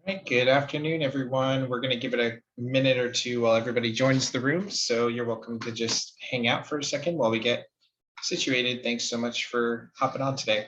Right, good afternoon, everyone. We're going to give it a minute or two while everybody joins the room. So you're welcome to just hang out for a second while we get situated. Thanks so much for hopping on today.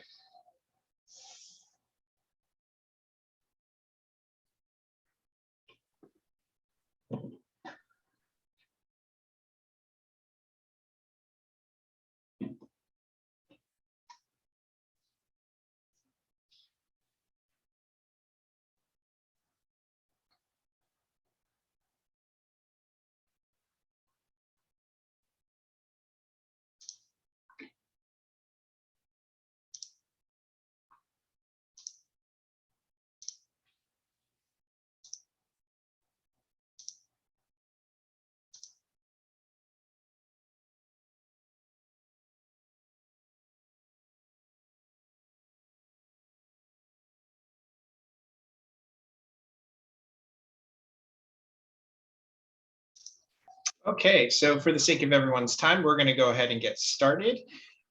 Okay, so for the sake of everyone's time, we're going to go ahead and get started.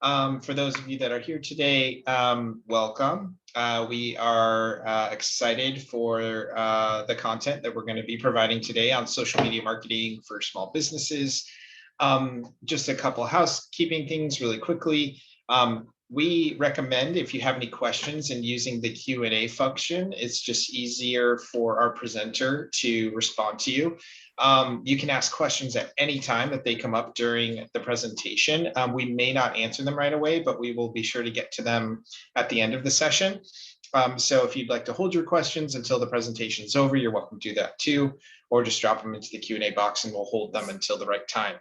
For those of you that are here today, welcome. We are excited for the content that we're going to be providing today on social media marketing for small businesses. Just a couple housekeeping things really quickly. We recommend, if you have any questions, and using the Q&A function, it's just easier for our presenter to respond to you. You can ask questions at any time that they come up during the presentation. We may not answer them right away, but we will be sure to get to them at the end of the session. So if you'd like to hold your questions until the presentation is over, you're welcome to do that too, or just drop them into the Q&A box and we'll hold them until the right time.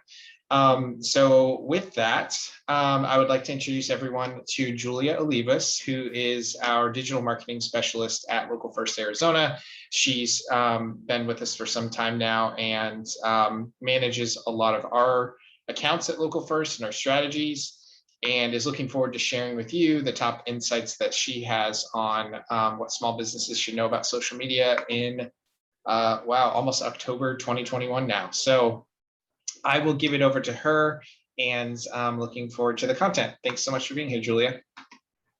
So with that, I would like to introduce everyone to Julia Olivas, who is our digital marketing specialist at Local First Arizona. She's been with us for some time now and manages a lot of our accounts at Local First and our strategies, and is looking forward to sharing with you the top insights that she has on what small businesses should know about social media in, almost October 2021 now. So I will give it over to her, and I'm looking forward to the content. Thanks so much for being here, Julia.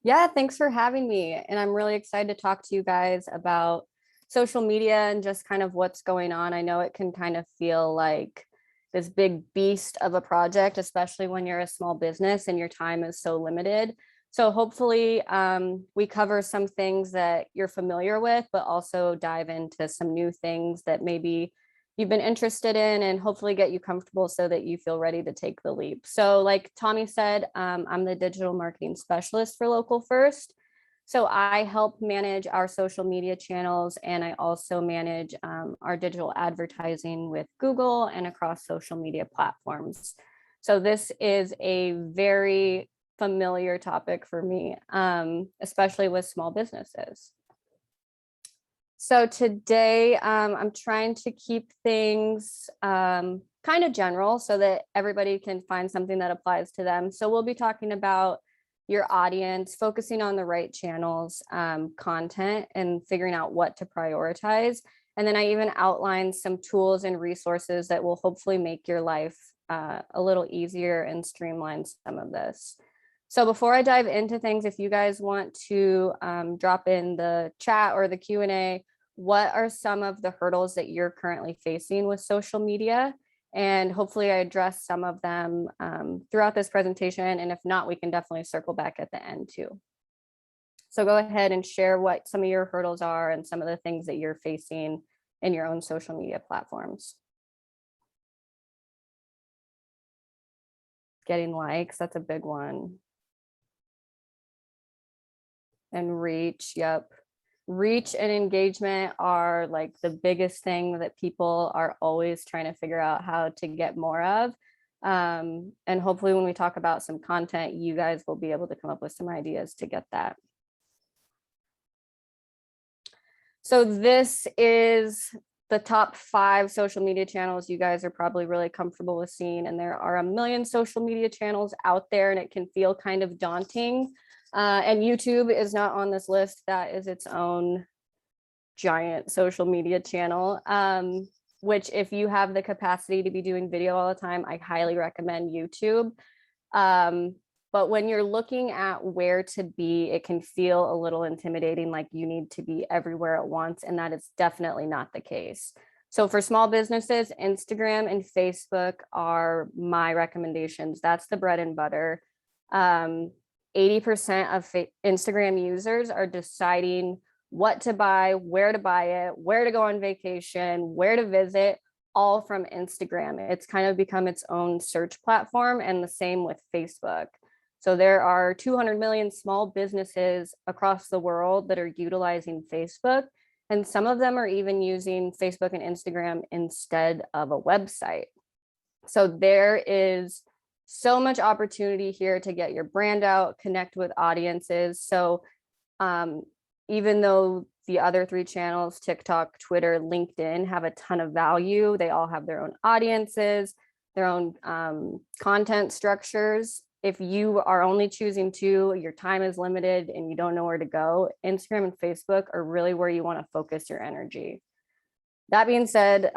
Yeah, thanks for having me. And I'm really excited to talk to you guys about social media and just kind of what's going on. I know it can kind of feel like this big beast of a project, especially when you're a small business and your time is so limited. So hopefully we cover some things that you're familiar with, but also dive into some new things that maybe you've been interested in, and hopefully get you comfortable so that you feel ready to take the leap. So like Tommy said, I'm the digital marketing specialist for Local First. So I help manage our social media channels, and I also manage our digital advertising with Google and across social media platforms. So this is a very familiar topic for me, especially with small businesses. So today I'm trying to keep things kind of general so that everybody can find something that applies to them. So we'll be talking about your audience, focusing on the right channels, content, and figuring out what to prioritize. And then I even outlined some tools and resources that will hopefully make your life a little easier and streamline some of this. So before I dive into things, if you guys want to drop in the chat or the Q&A, what are some of the hurdles that you're currently facing with social media? And hopefully I address some of them throughout this presentation. And if not, we can definitely circle back at the end too. So go ahead and share what some of your hurdles are and some of the things that you're facing in your own social media platforms. Getting likes, that's a big one. And reach, yep. Reach and engagement are like the biggest thing that people are always trying to figure out how to get more of. And hopefully when we talk about some content, you guys will be able to come up with some ideas to get that. So this is the top 5 social media channels you guys are probably really comfortable with seeing. And there are a million social media channels out there, and it can feel kind of daunting. And YouTube is not on this list. That is its own giant social media channel, which if you have the capacity to be doing video all the time, I highly recommend YouTube. But when you're looking at where to be, it can feel a little intimidating, like you need to be everywhere at once. And that is definitely not the case. So for small businesses, Instagram and Facebook are my recommendations. That's the bread and butter. 80% of Instagram users are deciding what to buy, where to buy it, where to go on vacation, where to visit, all from Instagram. It's kind of become its own search platform, and the same with Facebook. So there are 200 million small businesses across the world that are utilizing Facebook, and some of them are even using Facebook and Instagram instead of a website. So there is so much opportunity here to get your brand out, connect with audiences. So even though the other three channels, TikTok, Twitter, LinkedIn, have a ton of value, they all have their own audiences, their own content structures. If you are only choosing two, your time is limited and you don't know where to go, Instagram and Facebook are really where you want to focus your energy. That being said,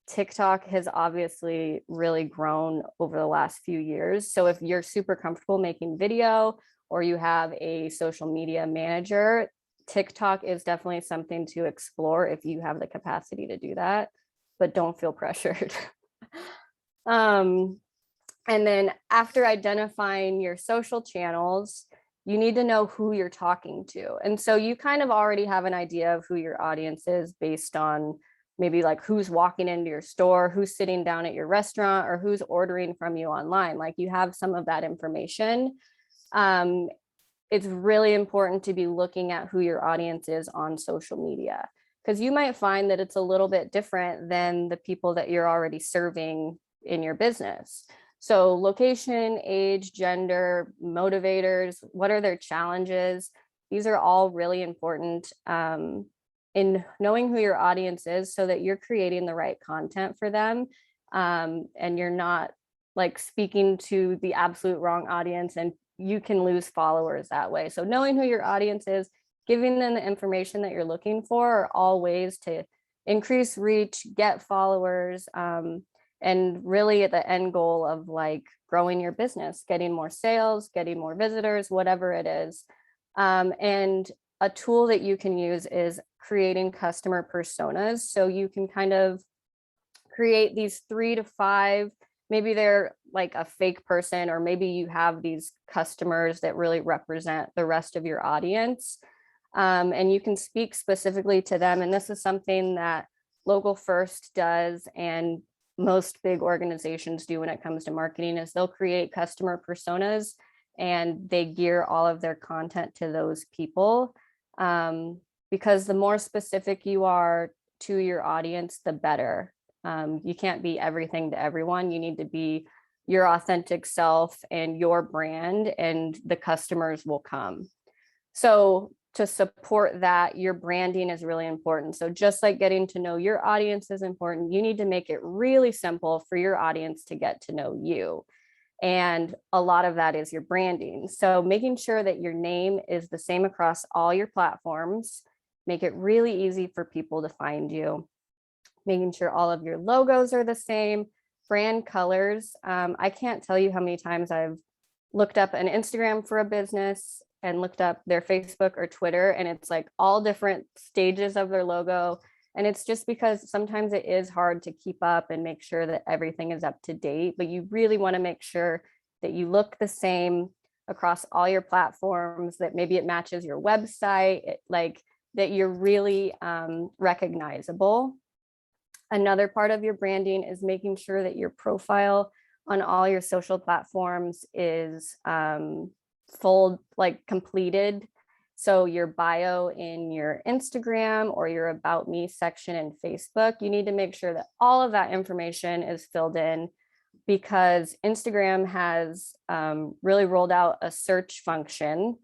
TikTok has obviously really grown over the last few years. So if you're super comfortable making video or you have a social media manager, TikTok is definitely something to explore if you have the capacity to do that, but don't feel pressured. And then after identifying your social channels, you need to know who you're talking to. And so you kind of already have an idea of who your audience is based on maybe like who's walking into your store, who's sitting down at your restaurant, or who's ordering from you online. Like you have some of that information. It's really important to be looking at who your audience is on social media, because you might find that it's a little bit different than the people that you're already serving in your business. So location, age, gender, motivators, what are their challenges? These are all really important in knowing who your audience is so that you're creating the right content for them, and you're not like speaking to the absolute wrong audience, and you can lose followers that way. So knowing who your audience is, giving them the information that you're looking for are all ways to increase reach, get followers, and really at the end goal of like growing your business, getting more sales, getting more visitors, whatever it is. And a tool that you can use is creating customer personas. So you can kind of create these 3 to 5, maybe they're like a fake person, or maybe you have these customers that really represent the rest of your audience. And you can speak specifically to them. And this is something that Local First does, and most big organizations do when it comes to marketing, is they'll create customer personas and they gear all of their content to those people. Because the more specific you are to your audience, the better. You can't be everything to everyone. You need to be your authentic self and your brand, and the customers will come. So to support that, your branding is really important. So just like getting to know your audience is important, you need to make it really simple for your audience to get to know you. And a lot of that is your branding. So making sure that your name is the same across all your platforms, make it really easy for people to find you. Making sure all of your logos are the same, brand colors. I can't tell you how many times I've looked up an Instagram for a business and looked up their Facebook or Twitter, and it's like all different stages of their logo. And it's just because sometimes it is hard to keep up and make sure that everything is up to date, but you really want to make sure that you look the same across all your platforms, that maybe it matches your website, like that you're really recognizable. Another part of your branding is making sure that your profile on all your social platforms is completed. So your bio in your Instagram or your About Me section in Facebook, you need to make sure that all of that information is filled in, because Instagram has really rolled out a search function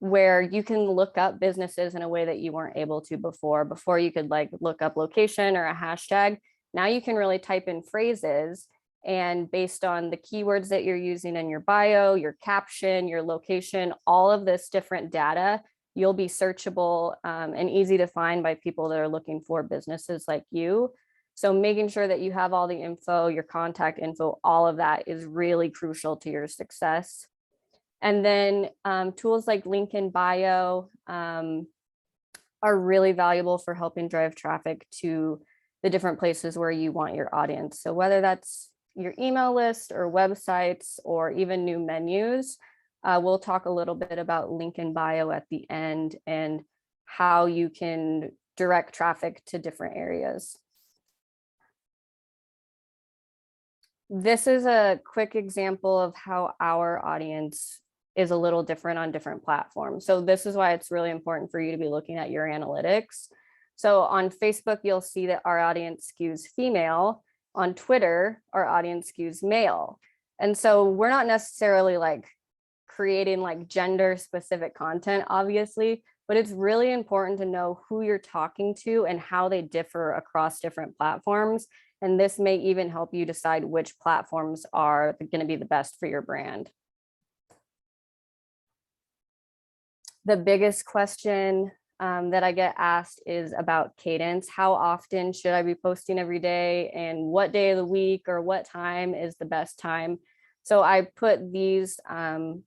where you can look up businesses in a way that you weren't able to before. Before you could like look up location or a hashtag. Now you can really type in phrases, and based on the keywords that you're using in your bio, your caption, your location, all of this different data, you'll be searchable and easy to find by people that are looking for businesses like you. So making sure that you have all the info, your contact info, all of that is really crucial to your success. And then tools like link in bio are really valuable for helping drive traffic to the different places where you want your audience. So whether that's your email list or websites or even new menus, we'll talk a little bit about link in bio at the end and how you can direct traffic to different areas. This is a quick example of how our audience is a little different on different platforms. So this is why it's really important for you to be looking at your analytics. So on Facebook, you'll see that our audience skews female. On Twitter, our audience skews male. And so we're not necessarily like creating like gender specific content, obviously, but it's really important to know who you're talking to and how they differ across different platforms. And this may even help you decide which platforms are going to be the best for your brand. The biggest question that I get asked is about cadence. How often should I be posting every day, and what day of the week or what time is the best time? So I put these kind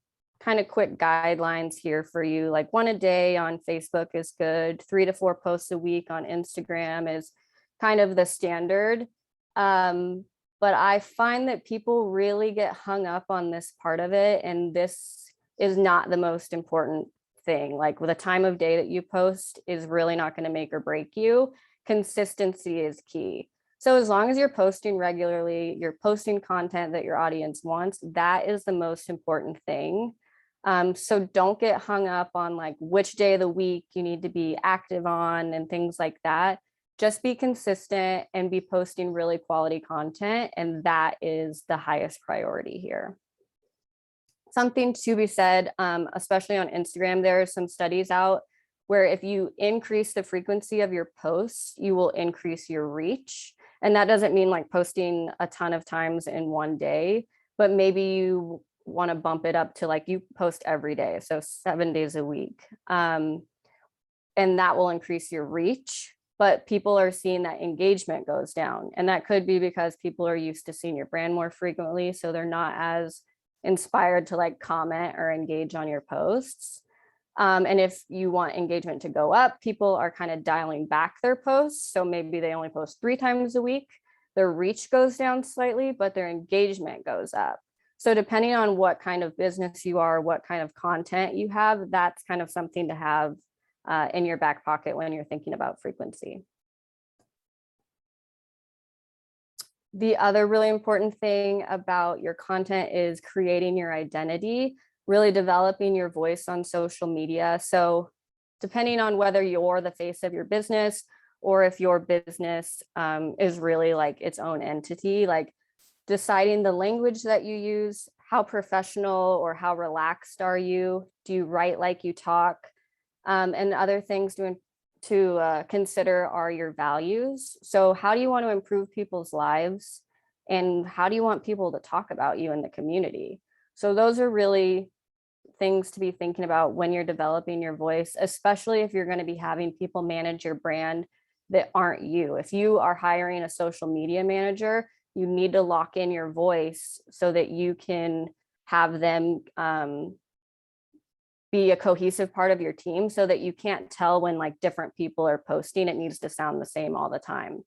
of quick guidelines here for you. Like 1 a day on Facebook is good. 3 to 4 posts a week on Instagram is kind of the standard. But I find that people really get hung up on this part of it, and this is not the most important thing. Like with a time of day that you post is really not going to make or break you. Consistency is key. So as long as you're posting regularly, you're posting content that your audience wants, that is the most important thing. So don't get hung up on like which day of the week you need to be active on and things like that. Just be consistent and be posting really quality content. And that is the highest priority here. Something to be said, especially on Instagram, there are some studies out where if you increase the frequency of your posts, you will increase your reach. And that doesn't mean like posting a ton of times in one day, but maybe you want to bump it up to like you post every day, so 7 days a week. And that will increase your reach, but people are seeing that engagement goes down. And that could be because people are used to seeing your brand more frequently, so they're not as inspired to like comment or engage on your posts. And if you want engagement to go up, people are kind of dialing back their posts. So maybe they only post 3 times a week. Their reach goes down slightly, but their engagement goes up. So depending on what kind of business you are, what kind of content you have, that's kind of something to have in your back pocket when you're thinking about frequency. The other really important thing about your content is creating your identity, really developing your voice on social media. So depending on whether you're the face of your business or if your business is really like its own entity, like deciding the language that you use, how professional or how relaxed are you? Do you write like you talk? And other things to consider are your values. So how do you want to improve people's lives? And how do you want people to talk about you in the community? So those are really things to be thinking about when you're developing your voice, especially if you're going to be having people manage your brand that aren't you. If you are hiring a social media manager, you need to lock in your voice so that you can have them be a cohesive part of your team, so that you can't tell when like different people are posting. It needs to sound the same all the time.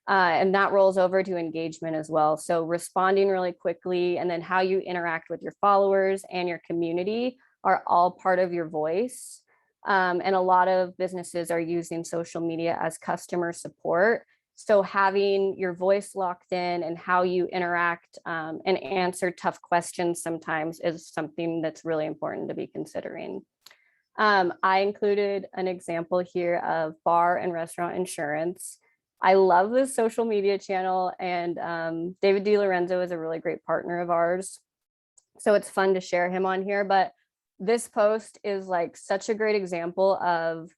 And that rolls over to engagement as well. So responding really quickly and then how you interact with your followers and your community are all part of your voice. And a lot of businesses are using social media as customer support. So having your voice locked in and how you interact and answer tough questions sometimes is something that's really important to be considering. I included an example here of bar and restaurant insurance. I love this social media channel, and David DiLorenzo is a really great partner of ours. So it's fun to share him on here, but this post is like such a great example of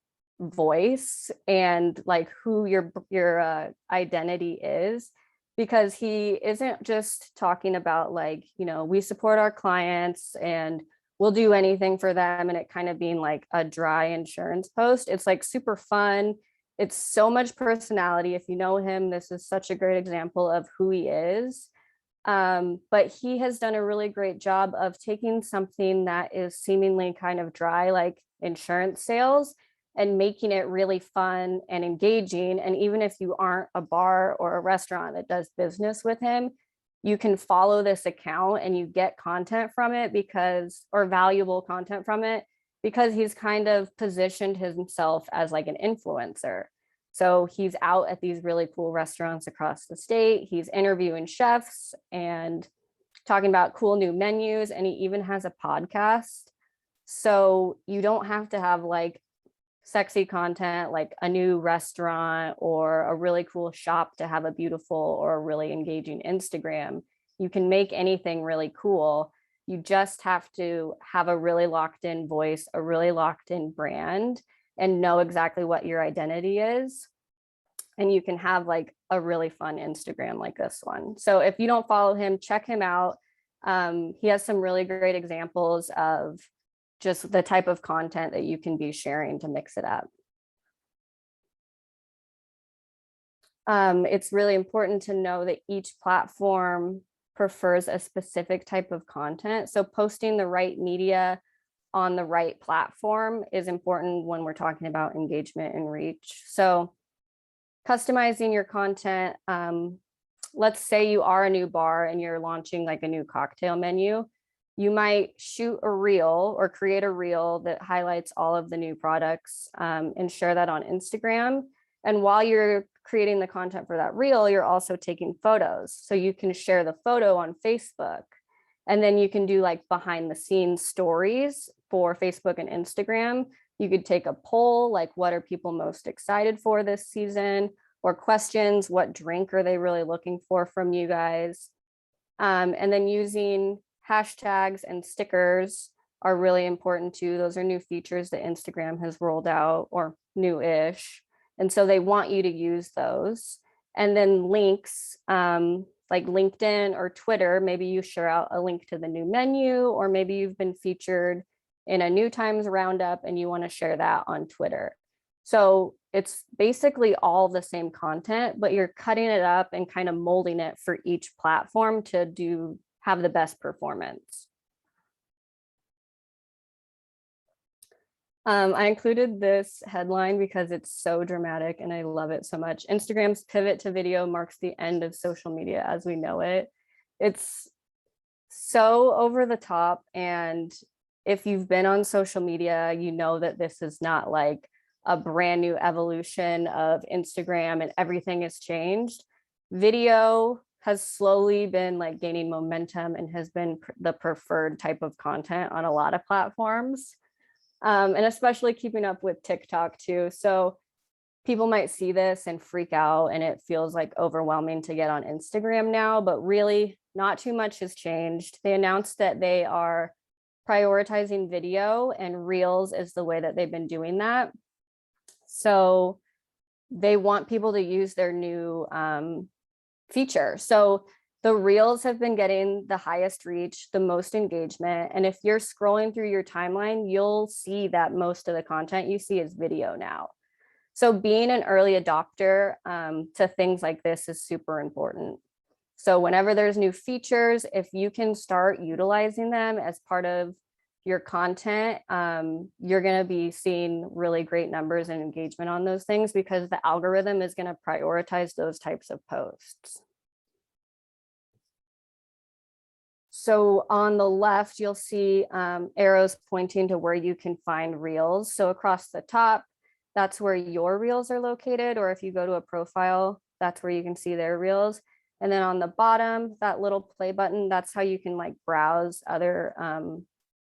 voice and like who your identity is, because he isn't just talking about like, you know, we support our clients and we'll do anything for them, and it kind of being like a dry insurance post. It's like super fun. It's so much personality. If you know him, this is such a great example of who he is. But he has done a really great job of taking something that is seemingly kind of dry, like insurance sales, and making it really fun and engaging. And even if you aren't a bar or a restaurant that does business with him, you can follow this account and you get content from it because, or valuable content from it, because he's kind of positioned himself as like an influencer. So he's out at these really cool restaurants across the state. He's interviewing chefs and talking about cool new menus. And he even has a podcast. So you don't have to have like sexy content like a new restaurant or a really cool shop to have a beautiful or a really engaging Instagram. You can make anything really cool. You just have to have a really locked in voice, a really locked in brand, and know exactly what your identity is. And you can have like a really fun Instagram like this one. So if you don't follow him, check him out. He has some really great examples of just the type of content that you can be sharing to mix it up. It's really important to know that each platform prefers a specific type of content. So posting the right media on the right platform is important when we're talking about engagement and reach. So customizing your content, let's say you are a new bar and you're launching like a new cocktail menu. You might shoot a reel or create a reel that highlights all of the new products and share that on Instagram. And while you're creating the content for that reel, you're also taking photos. So you can share the photo on Facebook. And then you can do like behind the scenes stories for Facebook and Instagram. You could take a poll, like what are people most excited for this season, or questions, what drink are they really looking for from you guys? And then using hashtags and stickers are really important too. Those are new features that Instagram has rolled out, or new-ish. And so they want you to use those. And then links, like LinkedIn or Twitter, maybe you share out a link to the new menu, or maybe you've been featured in a New Times roundup and you want to share that on Twitter. So it's basically all the same content, but you're cutting it up and kind of molding it for each platform to have the best performance. I included this headline because it's so dramatic and I love it so much. Instagram's pivot to video marks the end of social media as we know it. It's so over the top. And if you've been on social media, you know that this is not like a brand new evolution of Instagram and everything has changed. Video has slowly been like gaining momentum and has been the preferred type of content on a lot of platforms. And especially keeping up with TikTok too. So people might see this and freak out and it feels like overwhelming to get on Instagram now, but really not too much has changed. They announced that they are prioritizing video and Reels is the way that they've been doing that. So they want people to use their new feature. So the Reels have been getting the highest reach, the most engagement. And if you're scrolling through your timeline, you'll see that most of the content you see is video now. So being an early adopter to things like this is super important. So whenever there's new features, if you can start utilizing them as part of your content, you're going to be seeing really great numbers and engagement on those things because the algorithm is going to prioritize those types of posts. So on the left, you'll see arrows pointing to where you can find Reels. So across the top, that's where your Reels are located. Or if you go to a profile, that's where you can see their Reels. And then on the bottom, that little play button, that's how you can like browse other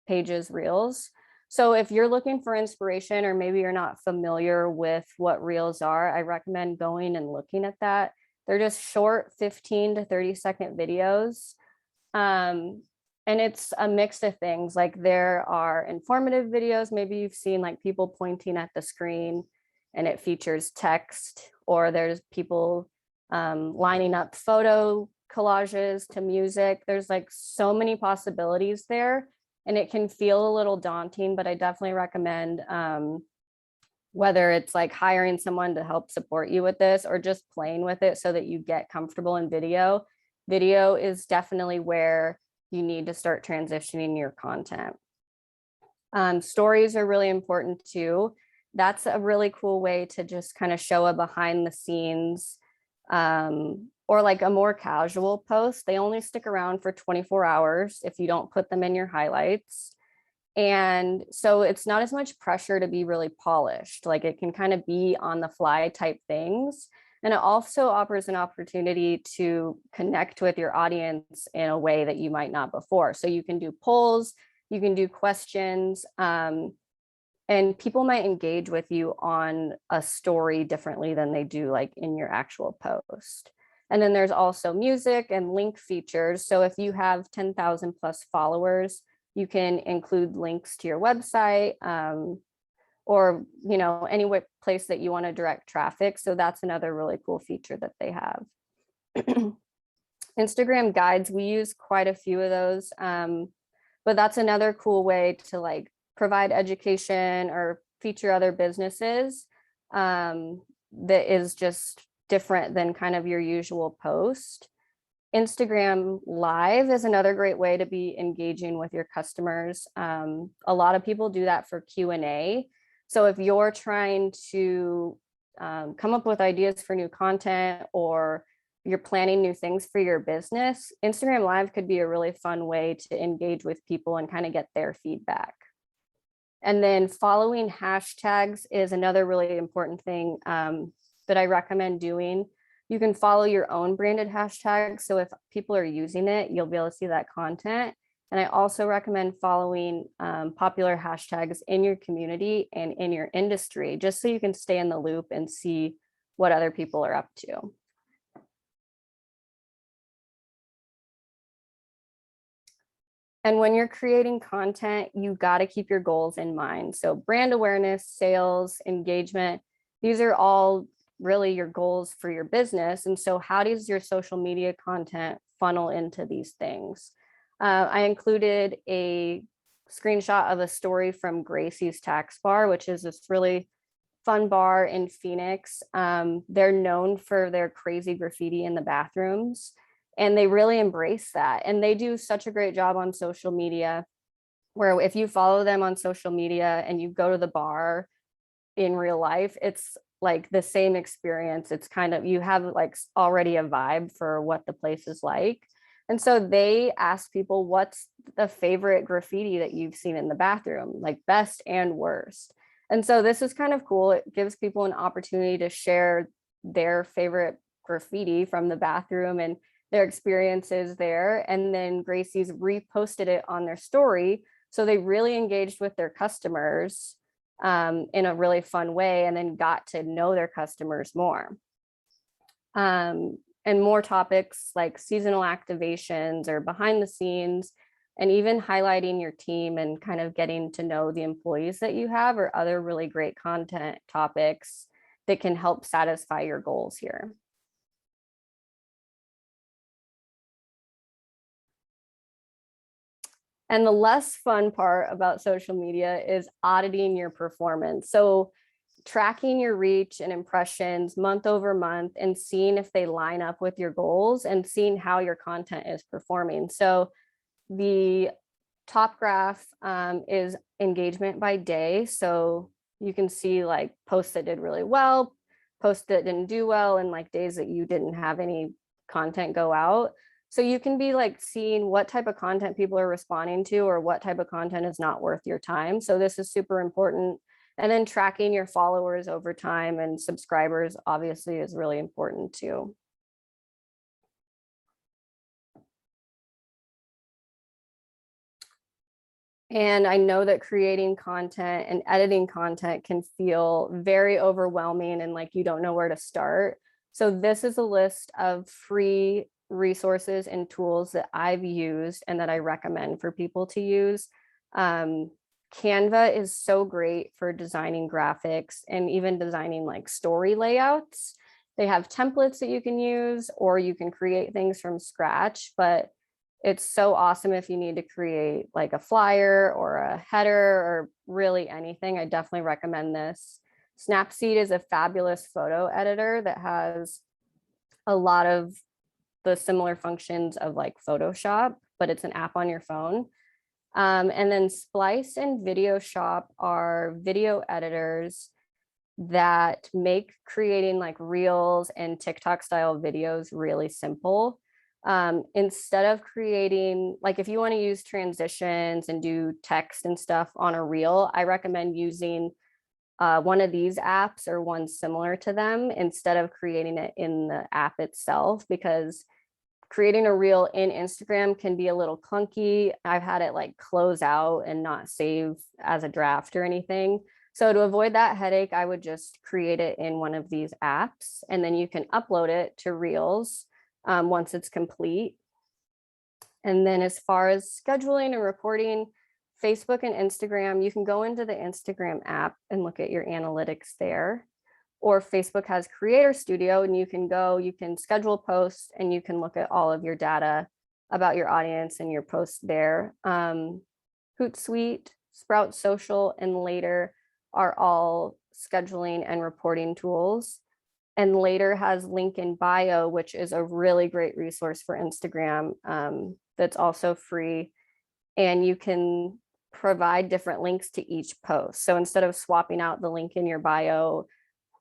pages Reels. So if you're looking for inspiration, or maybe you're not familiar with what Reels are, I recommend going and looking at that. They're just short 15 to 30-second videos. And it's a mix of things. Like there are informative videos. Maybe you've seen like people pointing at the screen and it features text, or there's people lining up photo collages to music. There's like so many possibilities there and it can feel a little daunting, but I definitely recommend whether it's like hiring someone to help support you with this or just playing with it so that you get comfortable in video. Video is definitely where you need to start transitioning your content. Stories are really important too. That's a really cool way to just kind of show a behind the scenes, or like a more casual post. They only stick around for 24 hours if you don't put them in your highlights. And so it's not as much pressure to be really polished. Like it can kind of be on the fly type things. And it also offers an opportunity to connect with your audience in a way that you might not before. So you can do polls, you can do questions, and people might engage with you on a story differently than they do like in your actual post. And then there's also music and link features. So if you have 10,000 plus followers, you can include links to your website, or any place that you want to direct traffic. So that's another really cool feature that they have. Instagram guides, we use quite a few of those, but that's another cool way to like provide education or feature other businesses, that is just different than kind of your usual post. Instagram Live is another great way to be engaging with your customers. A lot of people do that for Q&A. So if you're trying to come up with ideas for new content, or you're planning new things for your business, Instagram Live could be a really fun way to engage with people and kind of get their feedback. And then following hashtags is another really important thing that I recommend doing. You can follow your own branded hashtags. So if people are using it, you'll be able to see that content. And I also recommend following popular hashtags in your community and in your industry, just so you can stay in the loop and see what other people are up to. And when you're creating content, you got to keep your goals in mind. So brand awareness, sales, engagement, these are all really your goals for your business. And so how does your social media content funnel into these things? I included a screenshot of a story from Gracie's Tax Bar, which is this really fun bar in Phoenix. They're known for their crazy graffiti in the bathrooms, and they really embrace that. And they do such a great job on social media, where if you follow them on social media and you go to the bar in real life, it's like the same experience. It's kind of, you have like already a vibe for what the place is like. And so they ask people, what's the favorite graffiti that you've seen in the bathroom, like best and worst. And so this is kind of cool. It gives people an opportunity to share their favorite graffiti from the bathroom and their experiences there. And then Gracie's reposted it on their story. So they really engaged with their customers in a really fun way, and then got to know their customers more. And more topics like seasonal activations or behind the scenes, and even highlighting your team and kind of getting to know the employees that you have, or other really great content topics that can help satisfy your goals here. And the less fun part about social media is auditing your performance. So tracking your reach and impressions month over month and seeing if they line up with your goals and seeing how your content is performing. So the top graph is engagement by day. So you can see like posts that did really well, posts that didn't do well, and like days that you didn't have any content go out. So you can be like seeing what type of content people are responding to, or what type of content is not worth your time. So this is super important. And then tracking your followers over time and subscribers obviously is really important too. And I know that creating content and editing content can feel very overwhelming and like you don't know where to start. So this is a list of free resources and tools that I've used and that I recommend for people to use. Canva is so great for designing graphics and even designing like story layouts. They have templates that you can use, or you can create things from scratch, but it's so awesome if you need to create like a flyer or a header or really anything. I definitely recommend this. Snapseed is a fabulous photo editor that has a lot of the similar functions of like Photoshop, but it's an app on your phone. And then Splice and Video Shop are video editors that make creating like reels and TikTok style videos really simple. Instead of creating, like if you want to use transitions and do text and stuff on a reel, I recommend using one of these apps or one similar to them instead of creating it in the app itself, because creating a reel in Instagram can be a little clunky. I've had it like close out and not save as a draft or anything. So to avoid that headache, I would just create it in one of these apps, and then you can upload it to Reels once it's complete. And then as far as scheduling and reporting, Facebook and Instagram, you can go into the Instagram app and look at your analytics there. Or Facebook has Creator Studio, and you can schedule posts and you can look at all of your data about your audience and your posts there. Hootsuite, Sprout Social, and Later are all scheduling and reporting tools. And Later has Link in Bio, which is a really great resource for Instagram that's also free. And you can provide different links to each post. So instead of swapping out the link in your bio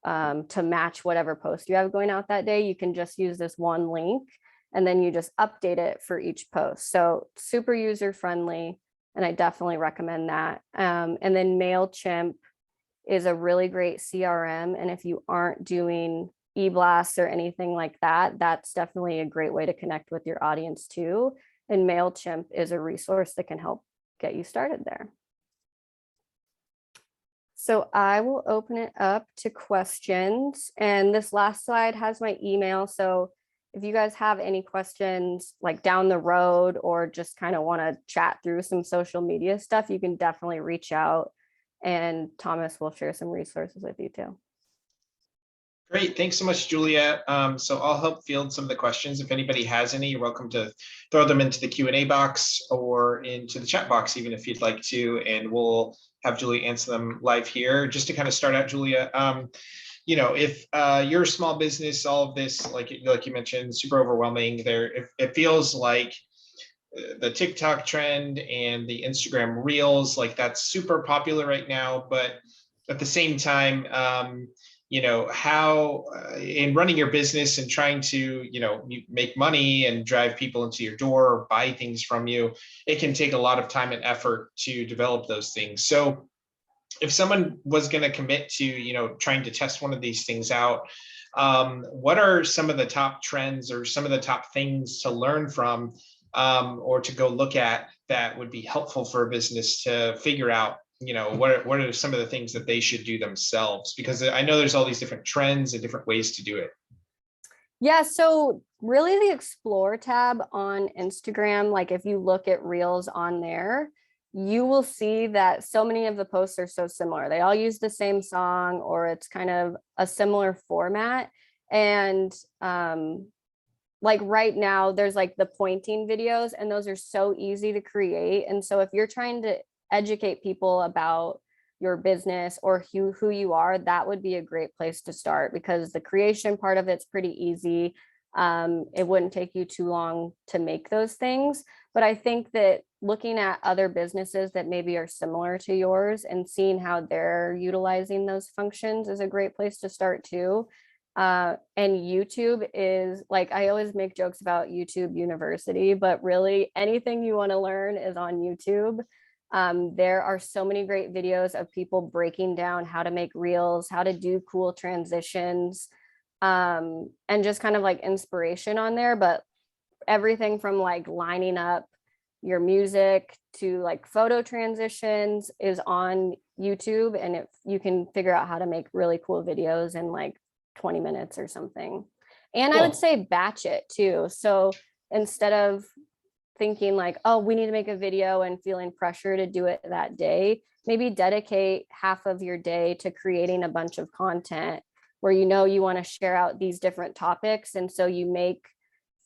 to match whatever post you have going out that day, you can just use this one link and then you just update it for each post. So super user friendly, and I definitely recommend that. And then MailChimp is a really great CRM. And if you aren't doing e-blasts or anything like that, that's definitely a great way to connect with your audience too. And MailChimp is a resource that can help get you started there. So I will open it up to questions. And this last slide has my email. So if you guys have any questions like down the road or just kind of want to chat through some social media stuff, you can definitely reach out, and Thomas will share some resources with you too. Great, thanks so much, Julia. So I'll help field some of the questions. If anybody has any, you're welcome to throw them into the Q&A box or into the chat box, even if you'd like to, and we'll have Julia answer them live here. Just to kind of start out, Julia, you know, if you're a small business, all of this, like you mentioned, super overwhelming. It feels like the TikTok trend and the Instagram Reels, like that's super popular right now, but at the same time, you know, how in running your business and trying to, you know, make money and drive people into your door or buy things from you, it can take a lot of time and effort to develop those things. So if someone was going to commit to, you know, trying to test one of these things out, what are some of the top trends or some of the top things to learn from or to go look at that would be helpful for a business to figure out, you know, what are some of the things that they should do themselves? Because I know there's all these different trends and different ways to do it. Yeah, so really the Explore tab on Instagram, like if you look at Reels on there, you will see that so many of the posts are so similar. They all use the same song, or it's kind of a similar format. And like right now, there's like the pointing videos, and those are so easy to create. And so if you're trying to educate people about your business or who you are, that would be a great place to start, because the creation part of it's pretty easy. It wouldn't take you too long to make those things. But I think that looking at other businesses that maybe are similar to yours and seeing how they're utilizing those functions is a great place to start too. And YouTube is, like, I always make jokes about YouTube University, but really anything you want to learn is on YouTube. There are so many great videos of people breaking down how to make reels, how to do cool transitions, and just kind of like inspiration on there. But everything from like lining up your music to like photo transitions is on YouTube, and if you can figure out how to make really cool videos in like 20 minutes or something. And Cool. I would say batch it too. So instead of thinking like, oh, we need to make a video and feeling pressure to do it that day, maybe dedicate half of your day to creating a bunch of content where you know you want to share out these different topics. And so you make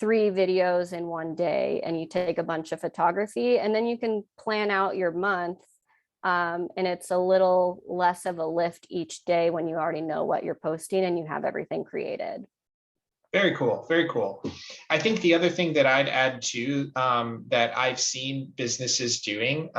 3 videos in one day and you take a bunch of photography, and then you can plan out your month And it's a little less of a lift each day when you already know what you're posting and you have everything created. Very cool. Very cool. I think the other thing that I'd add to that I've seen businesses doing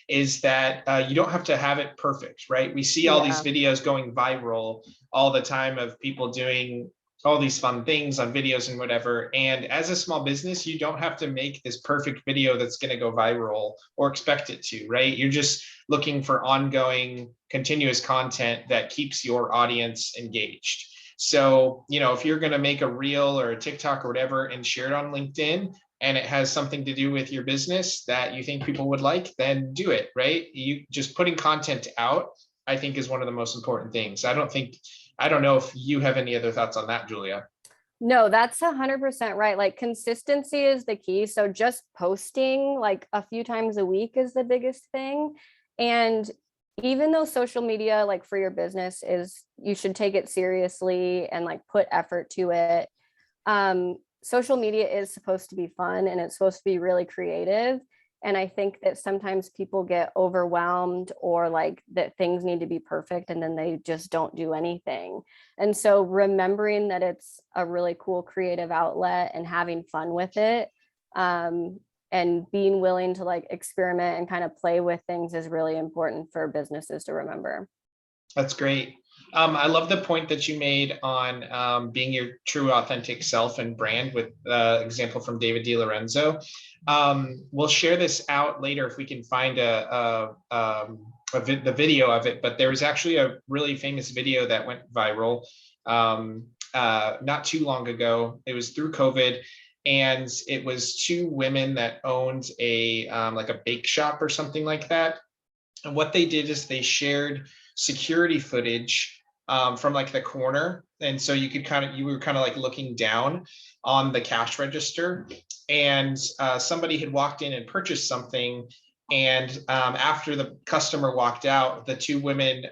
is that you don't have to have it perfect, right? We see all these Yeah. videos going viral all the time of people doing all these fun things on videos and whatever. And as a small business, you don't have to make this perfect video that's going to go viral or expect it to, right? You're just looking for ongoing, continuous content that keeps your audience engaged. So, if you're going to make a reel or a TikTok or whatever and share it on LinkedIn and it has something to do with your business that you think people would like, then do it, right? You just putting content out, I think, is one of the most important things. I don't know if you have any other thoughts on that, Julia. No, that's 100% right. Like consistency is the key. So just posting like a few times a week is the biggest thing. And even though social media, like for your business, is you should take it seriously and like put effort to it. Social media is supposed to be fun and it's supposed to be really creative. And I think that sometimes people get overwhelmed or like that things need to be perfect and then they just don't do anything. And so remembering that it's a really cool creative outlet and having fun with it, and being willing to like experiment and kind of play with things is really important for businesses to remember. That's great. I love the point that you made on being your true authentic self and brand with example from David DiLorenzo. We'll share this out later if we can find the video of it, but there was actually a really famous video that went viral not too long ago. It was through COVID, and it was two women that owned a like a bake shop or something like that. And what they did is they shared security footage from like the corner, and so you were kind of like looking down on the cash register, and somebody had walked in and purchased something, and after the customer walked out, the two women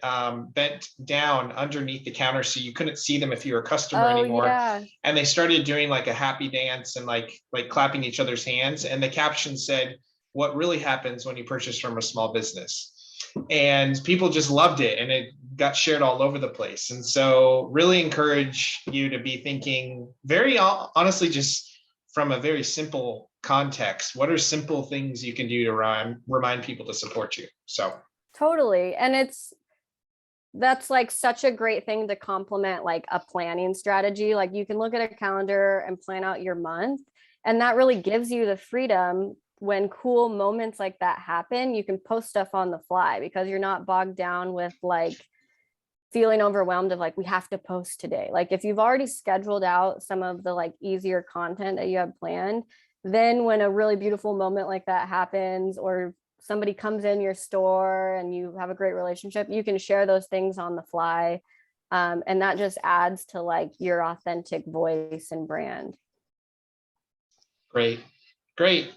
bent down underneath the counter so you couldn't see them if you were a customer anymore. Yeah. And they started doing like a happy dance and like clapping each other's hands, and the caption said, "What really happens when you purchase from a small business." And people just loved it, and it got shared all over the place. And so really encourage you to be thinking very honestly, just from a very simple context, what are simple things you can do to remind people to support you? So Totally. And that's like such a great thing to complement like a planning strategy. Like you can look at a calendar and plan out your month, and that really gives you the freedom when cool moments like that happen. You can post stuff on the fly because you're not bogged down with like feeling overwhelmed of like, we have to post today. Like if you've already scheduled out some of the like easier content that you have planned, then when a really beautiful moment like that happens, or somebody comes in your store and you have a great relationship, you can share those things on the fly. And that just adds to like your authentic voice and brand. great. Great.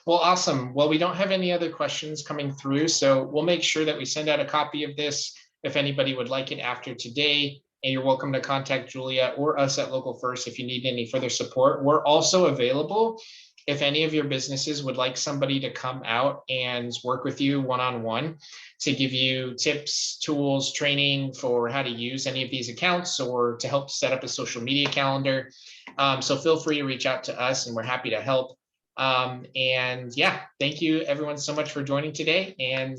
Well, awesome. Well, we don't have any other questions coming through, so we'll make sure that we send out a copy of this if anybody would like it after today. And you're welcome to contact Julia or us at Local First if you need any further support. We're also available if any of your businesses would like somebody to come out and work with you one-on-one to give you tips, tools, training for how to use any of these accounts, or to help set up a social media calendar. So feel free to reach out to us and we're happy to help. And yeah, thank you everyone so much for joining today, and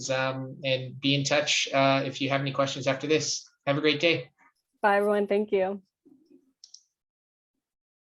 be in touch if you have any questions after this. Have a great day. Bye everyone. Thank you.